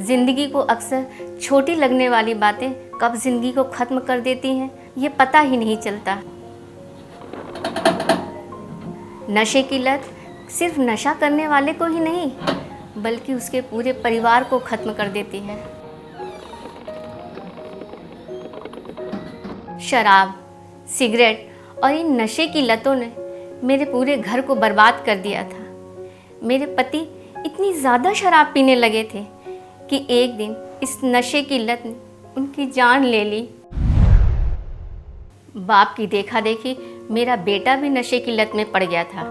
जिंदगी को अक्सर छोटी लगने वाली बातें कब जिंदगी को ख़त्म कर देती हैं ये पता ही नहीं चलता। नशे की लत सिर्फ नशा करने वाले को ही नहीं बल्कि उसके पूरे परिवार को ख़त्म कर देती है। शराब, सिगरेट और इन नशे की लतों ने मेरे पूरे घर को बर्बाद कर दिया था। मेरे पति इतनी ज़्यादा शराब पीने लगे थे कि एक दिन इस नशे की लत ने उनकी जान ले ली। बाप की देखा देखी मेरा बेटा भी नशे की लत में पड़ गया था।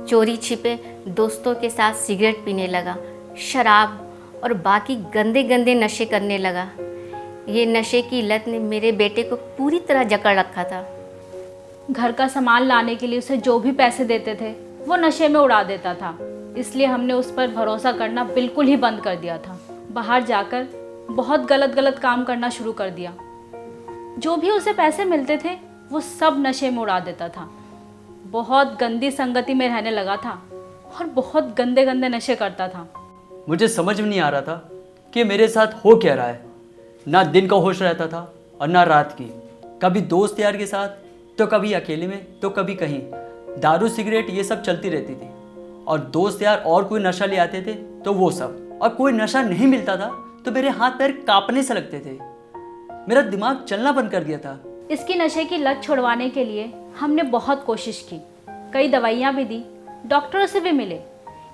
चोरी छिपे दोस्तों के साथ सिगरेट पीने लगा, शराब और बाकी गंदे गंदे नशे करने लगा। ये नशे की लत ने मेरे बेटे को पूरी तरह जकड़ रखा था। घर का सामान लाने के लिए उसे जो भी पैसे देते थे वो नशे में उड़ा देता था। इसलिए हमने उस पर भरोसा करना बिल्कुल ही बंद कर दिया था। बाहर जाकर बहुत गलत काम करना शुरू कर दिया। जो भी उसे पैसे मिलते थे वो सब नशे में उड़ा देता था। बहुत गंदी संगति में रहने लगा था और बहुत गंदे नशे करता था। मुझे समझ में नहीं आ रहा था कि मेरे साथ हो क्या रहा है। ना दिन का होश रहता था और ना रात की। कभी दोस्त यार के साथ तो कभी अकेले में तो कभी कहीं। दारू सिगरेट ये सब चलती रहती थी और दोस्त यार और कोई नशा ले आते थे तो वो सब। और कोई नशा नहीं मिलता था तो मेरे हाथ पैर कांपने से लगते थे। मेरा दिमाग चलना बंद कर दिया था। इसकी नशे की लत छुड़वाने के लिए हमने बहुत कोशिश की। कई दवाइयाँ भी दी, डॉक्टरों से भी मिले,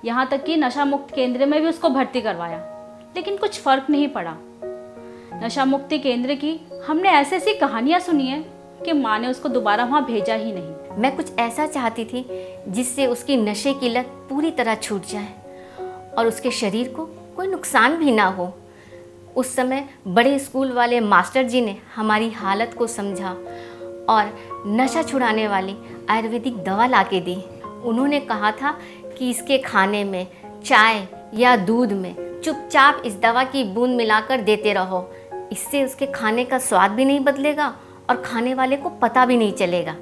यहाँ तक कि नशा मुक्त केंद्र में भी उसको भर्ती करवाया, लेकिन कुछ फ़र्क नहीं पड़ा। नशा मुक्ति केंद्र की हमने ऐसी कहानियाँ सुनी हैं कि माँ ने उसको दोबारा वहाँ भेजा ही नहीं। मैं कुछ ऐसा चाहती थी जिससे उसकी नशे की लत पूरी तरह छूट जाए और उसके शरीर को कोई नुकसान भी ना हो। उस समय बड़े स्कूल वाले मास्टर जी ने हमारी हालत को समझा और नशा छुड़ाने वाली आयुर्वेदिक दवा लाके दी। उन्होंने कहा था कि इसके खाने में, चाय या दूध में चुपचाप इस दवा की बूंद मिलाकर देते रहो। इससे उसके खाने का स्वाद भी नहीं बदलेगा और खाने वाले को पता भी नहीं चलेगा।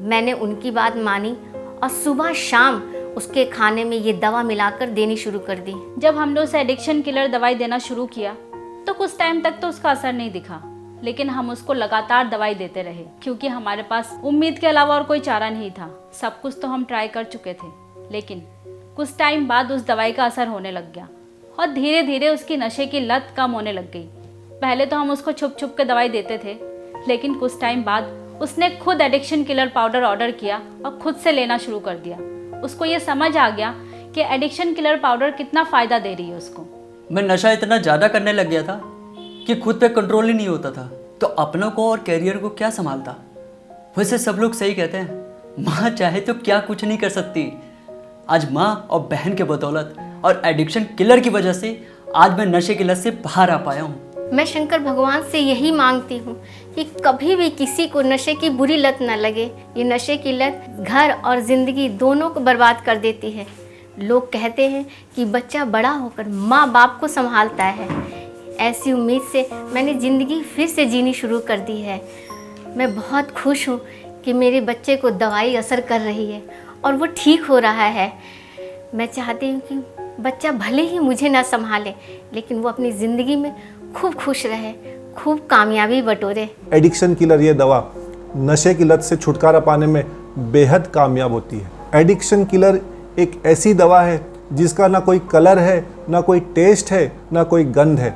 मैंने उनकी बात मानी और सुबह शाम उसके खाने में ये दवा मिलाकर देनी शुरू कर दी। जब हमने उसे एडिक्शन किलर दवाई देना शुरू किया तो कुछ टाइम तक तो उसका असर नहीं दिखा, लेकिन हम उसको लगातार दवाई देते रहे क्योंकि हमारे पास उम्मीद के अलावा और कोई चारा नहीं था। सब कुछ तो हम ट्राई कर चुके थे, लेकिन कुछ टाइम बाद उस दवाई का असर होने लग गया और धीरे धीरे उसकी नशे की लत कम होने लग गई। पहले तो हम उसको छुप के दवाई देते थे, लेकिन कुछ टाइम बाद उसने खुद एडिक्शन किलर पाउडर ऑर्डर किया और खुद से लेना शुरू कर दिया। उसको ये समझ आ गया कि एडिक्शन किलर पाउडर कितना फ़ायदा दे रही है उसको। मैं नशा इतना ज़्यादा करने लग गया था कि खुद पे कंट्रोल ही नहीं होता था, तो अपनों को और कैरियर को क्या संभालता। वैसे सब लोग सही कहते हैं, माँ चाहे तो क्या कुछ नहीं कर सकती। आज माँ और बहन के बदौलत और एडिक्शन किलर की वजह से आज मैं नशे की लत से बाहर आ पाया हूँ। मैं शंकर भगवान से यही मांगती हूँ कि कभी भी किसी को नशे की बुरी लत न लगे। ये नशे की लत घर और ज़िंदगी दोनों को बर्बाद कर देती है। लोग कहते हैं कि बच्चा बड़ा होकर माँ बाप को संभालता है। ऐसी उम्मीद से मैंने ज़िंदगी फिर से जीनी शुरू कर दी है। मैं बहुत खुश हूँ कि मेरे बच्चे को दवाई असर कर रही है और वो ठीक हो रहा है। मैं चाहती हूँ कि बच्चा भले ही मुझे ना संभाले, लेकिन वो अपनी ज़िंदगी में खूब खुश रहे, खूब कामयाबी बटोरे। एडिक्शन किलर ये दवा नशे की लत से छुटकारा पाने में बेहद कामयाब होती है। एडिक्शन किलर एक ऐसी दवा है जिसका ना कोई कलर है, ना कोई टेस्ट है, ना कोई गंध है।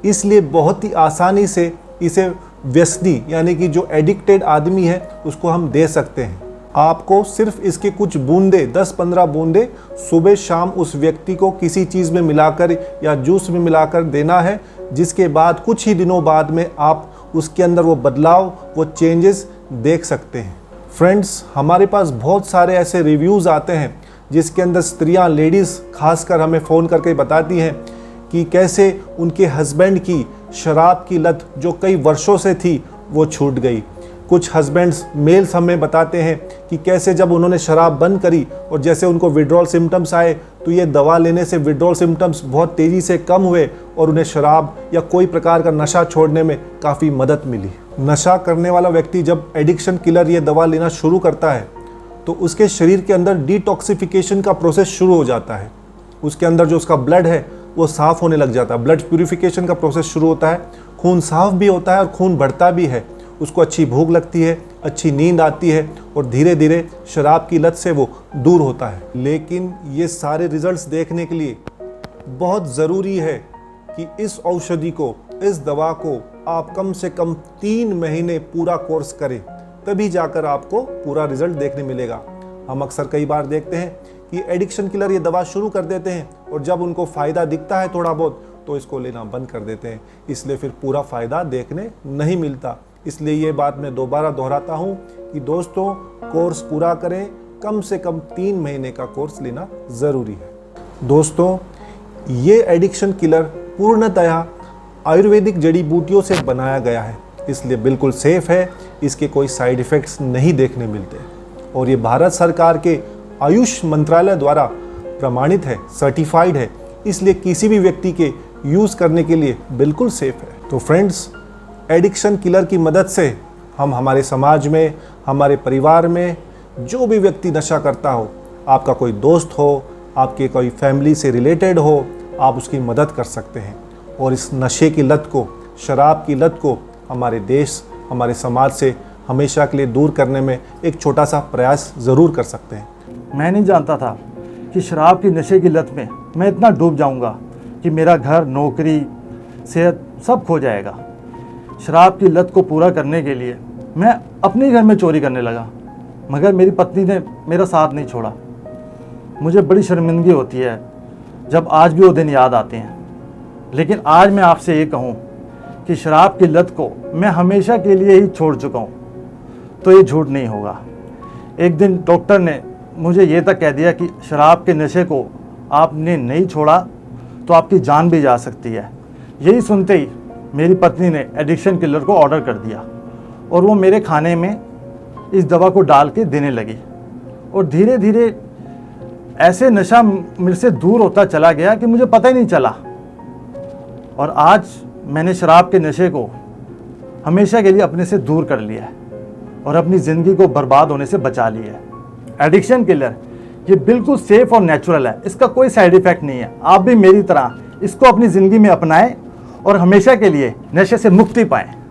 इसलिए बहुत ही आसानी से इसे व्यसनी यानी कि जो एडिक्टेड आदमी है उसको हम दे सकते हैं। आपको सिर्फ इसके कुछ बूंदे 10-15 बूंदे सुबह शाम उस व्यक्ति को किसी चीज़ में मिलाकर या जूस में मिलाकर देना है, जिसके बाद कुछ ही दिनों बाद में आप उसके अंदर वो बदलाव, वो चेंजेस देख सकते हैं। फ्रेंड्स, हमारे पास बहुत सारे ऐसे रिव्यूज़ आते हैं जिसके अंदर स्त्रियां, लेडीज़ खासकर हमें फ़ोन करके बताती हैं कि कैसे उनके हस्बैंड की शराब की लत जो कई वर्षों से थी वो छूट गई। कुछ हस्बैंड्स मेल्स हमें बताते हैं कि कैसे जब उन्होंने शराब बंद करी और जैसे उनको विड्रॉल सिम्टम्स आए तो ये दवा लेने से विड्रॉल सिम्टम्स बहुत तेज़ी से कम हुए और उन्हें शराब या कोई प्रकार का नशा छोड़ने में काफ़ी मदद मिली। नशा करने वाला व्यक्ति जब एडिक्शन किलर ये दवा लेना शुरू करता है तो उसके शरीर के अंदर डिटॉक्सिफिकेशन का प्रोसेस शुरू हो जाता है। उसके अंदर जो उसका ब्लड है वो साफ़ होने लग जाता है। ब्लड प्यूरिफिकेशन का प्रोसेस शुरू होता है, खून साफ भी होता है और खून बढ़ता भी है, उसको अच्छी भूख लगती है, अच्छी नींद आती है और धीरे धीरे शराब की लत से वो दूर होता है। लेकिन ये सारे रिजल्ट्स देखने के लिए बहुत ज़रूरी है कि इस औषधि को, इस दवा को आप कम से कम 3 महीने पूरा कोर्स करें, तभी जाकर आपको पूरा रिजल्ट देखने मिलेगा। हम अक्सर कई बार देखते हैं कि एडिक्शन किलर ये दवा शुरू कर देते हैं और जब उनको फ़ायदा दिखता है थोड़ा बहुत तो इसको लेना बंद कर देते हैं, इसलिए फिर पूरा फ़ायदा देखने नहीं मिलता। इसलिए ये बात मैं दोबारा दोहराता हूँ कि दोस्तों, कोर्स पूरा करें, कम से कम 3 महीने का कोर्स लेना ज़रूरी है। दोस्तों, ये एडिक्शन किलर पूर्णतया आयुर्वेदिक जड़ी बूटियों से बनाया गया है, इसलिए बिल्कुल सेफ़ है, इसके कोई साइड इफ़ेक्ट्स नहीं देखने मिलते और ये भारत सरकार के आयुष मंत्रालय द्वारा प्रमाणित है, सर्टिफाइड है, इसलिए किसी भी व्यक्ति के यूज़ करने के लिए बिल्कुल सेफ़ है। तो फ्रेंड्स, एडिक्शन किलर की मदद से हम हमारे समाज में, हमारे परिवार में जो भी व्यक्ति नशा करता हो, आपका कोई दोस्त हो, आपके कोई फैमिली से रिलेटेड हो, आप उसकी मदद कर सकते हैं और इस नशे की लत को, शराब की लत को हमारे देश, हमारे समाज से हमेशा के लिए दूर करने में एक छोटा सा प्रयास ज़रूर कर सकते हैं। मैं नहीं जानता था कि शराब की नशे की लत में मैं इतना डूब जाऊंगा कि मेरा घर, नौकरी, सेहत सब खो जाएगा। शराब की लत को पूरा करने के लिए मैं अपने घर में चोरी करने लगा, मगर मेरी पत्नी ने मेरा साथ नहीं छोड़ा। मुझे बड़ी शर्मिंदगी होती है जब आज भी वो दिन याद आते हैं। लेकिन आज मैं आपसे ये कहूँ कि शराब की लत को मैं हमेशा के लिए ही छोड़ चुका हूँ, तो ये झूठ नहीं होगा। एक दिन डॉक्टर ने मुझे ये तक कह दिया कि शराब के नशे को आपने नहीं छोड़ा तो आपकी जान भी जा सकती है। यही सुनते ही मेरी पत्नी ने एडिक्शन किलर को ऑर्डर कर दिया और वो मेरे खाने में इस दवा को डाल के देने लगी और धीरे धीरे ऐसे नशा मेरे से दूर होता चला गया कि मुझे पता ही नहीं चला। और आज मैंने शराब के नशे को हमेशा के लिए अपने से दूर कर लिया है और अपनी ज़िंदगी को बर्बाद होने से बचा लिया है। एडिक्शन किलर ये बिल्कुल सेफ और नेचुरल है, इसका कोई साइड इफ़ेक्ट नहीं है। आप भी मेरी तरह इसको अपनी ज़िंदगी में अपनाएं और हमेशा के लिए नशे से मुक्ति पाएं।